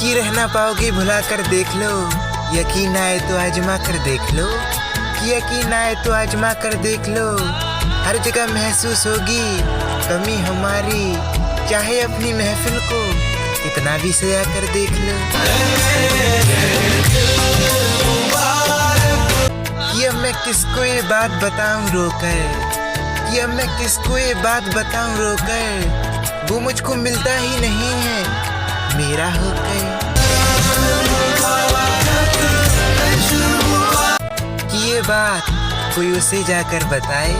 कि रह ना पाओगे भुला कर देख लो, यकीन आए तो आजमा कर देख लो, कि यकीन आए तो आजमा कर देख लो। हर जगह महसूस होगी कमी हमारी, चाहे अपनी महफिल को कितना भी सजा कर देख लो। कि अब मैं किसको ये बात बताऊं रोकर, कि अब मैं किसको ये बात बताऊं रोकर, वो मुझको मिलता ही नहीं है मेरा होकर। कि ये बात कोई उसे जाकर बताए,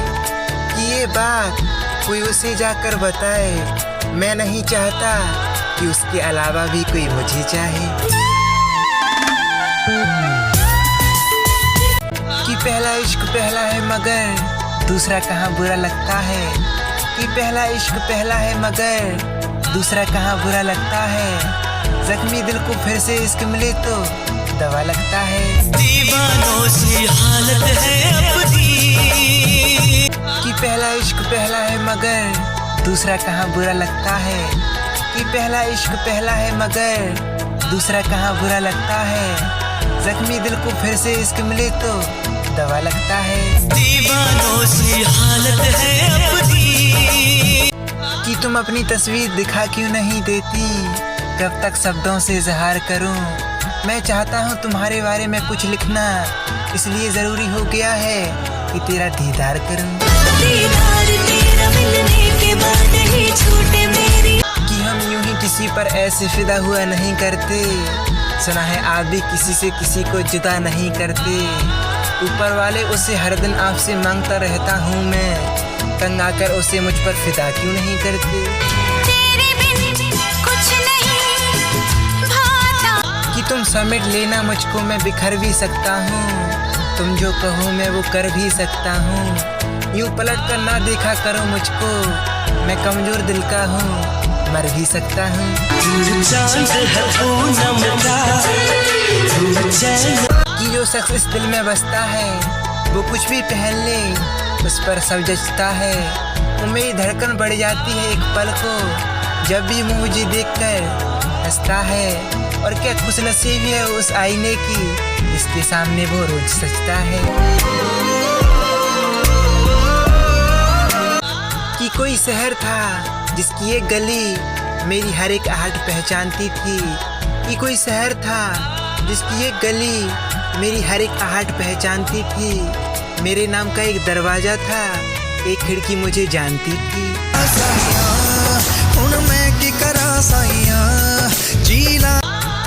कि ये बात कोई उसे जाकर बताए, मैं नहीं चाहता कि उसके अलावा भी कोई मुझे चाहे। कि पहला इश्क पहला है मगर दूसरा कहाँ बुरा लगता है, कि पहला इश्क पहला है मगर दूसरा कहाँ बुरा लगता है। जख्मी दिल को फिर से इश्क मिले तो दवा लगता है। दीवानों सी हालत है अपनी। कि पहला इश्क पहला है मगर दूसरा कहाँ बुरा लगता है, कि पहला इश्क पहला है मगर दूसरा कहाँ बुरा लगता है। जख्मी दिल को फिर से इश्क मिले तो दवा लगता है। दीवानों सी हालत है अपनी। कि तुम अपनी तस्वीर दिखा क्यों नहीं देती, कब तक शब्दों से इजहार करूं। मैं चाहता हूं तुम्हारे बारे में कुछ लिखना, इसलिए जरूरी हो गया है कि तेरा दीदार करूं। दीदार तेरा मिलने के बाद ही छूटे मेरी। कि हम यूं ही किसी पर ऐसे फिदा हुआ नहीं करते, सुना है आप भी किसी से किसी को जुदा नहीं करते। ऊपर वाले उसे हर दिन आपसे मांगता रहता हूँ मैं, तंग आकर उसे मुझ पर फिदा क्यों नहीं करते। तेरे बिन कुछ नहीं भाता। कि तुम समेट लेना मुझको, मैं बिखर भी सकता हूँ, तुम जो कहो मैं वो कर भी सकता हूँ। यूं पलट कर ना देखा करो मुझको, मैं कमजोर दिल का हूँ, मर भी सकता हूँ। कि जो शख्स इस दिल में बसता है वो कुछ भी पहन ले उस पर सब जचता है। वो मेरी धड़कन बढ़ जाती है एक पल को, जब भी वो मुझे देखकर हंसता है। और क्या खुशनसीबी है उस आईने की जिसके सामने वो रोज सजता है। कि कोई शहर था जिसकी एक गली मेरी हर एक आहट पहचानती थी, कि कोई शहर था जिसकी एक गली मेरी हर एक आहट पहचानती थी। मेरे नाम का एक दरवाजा था, एक खिड़की मुझे जानती थी।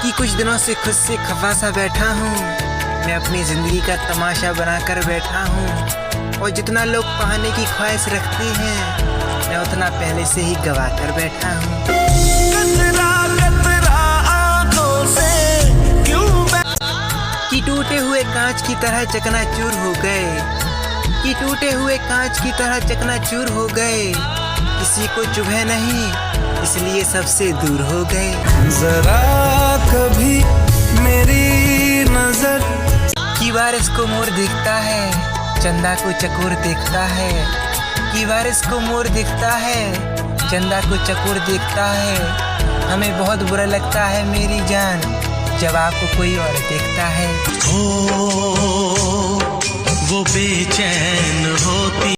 कि कुछ दिनों से खुद से खफा सा बैठा हूँ, मैं अपनी जिंदगी का तमाशा बनाकर बैठा हूँ। और जितना लोग पाने की ख्वाहिश रखते हैं, मैं उतना पहले से ही गवा कर बैठा हूँ। कि टूटे हुए कांच की तरह चकनाचूर हो गए, कि टूटे हुए कांच की तरह चकनाचूर हो गए। किसी को चुभे नहीं इसलिए सबसे दूर हो गए। जरा कभी मेरी नजर। कि बारिश को मोर दिखता है, चंदा को चकोर देखता है, कि बारिश को मोर दिखता है, चंदा को चकोर देखता है। हमें बहुत बुरा लगता है मेरी जान जब आपको कोई और देखता है। वो बेचैन होती।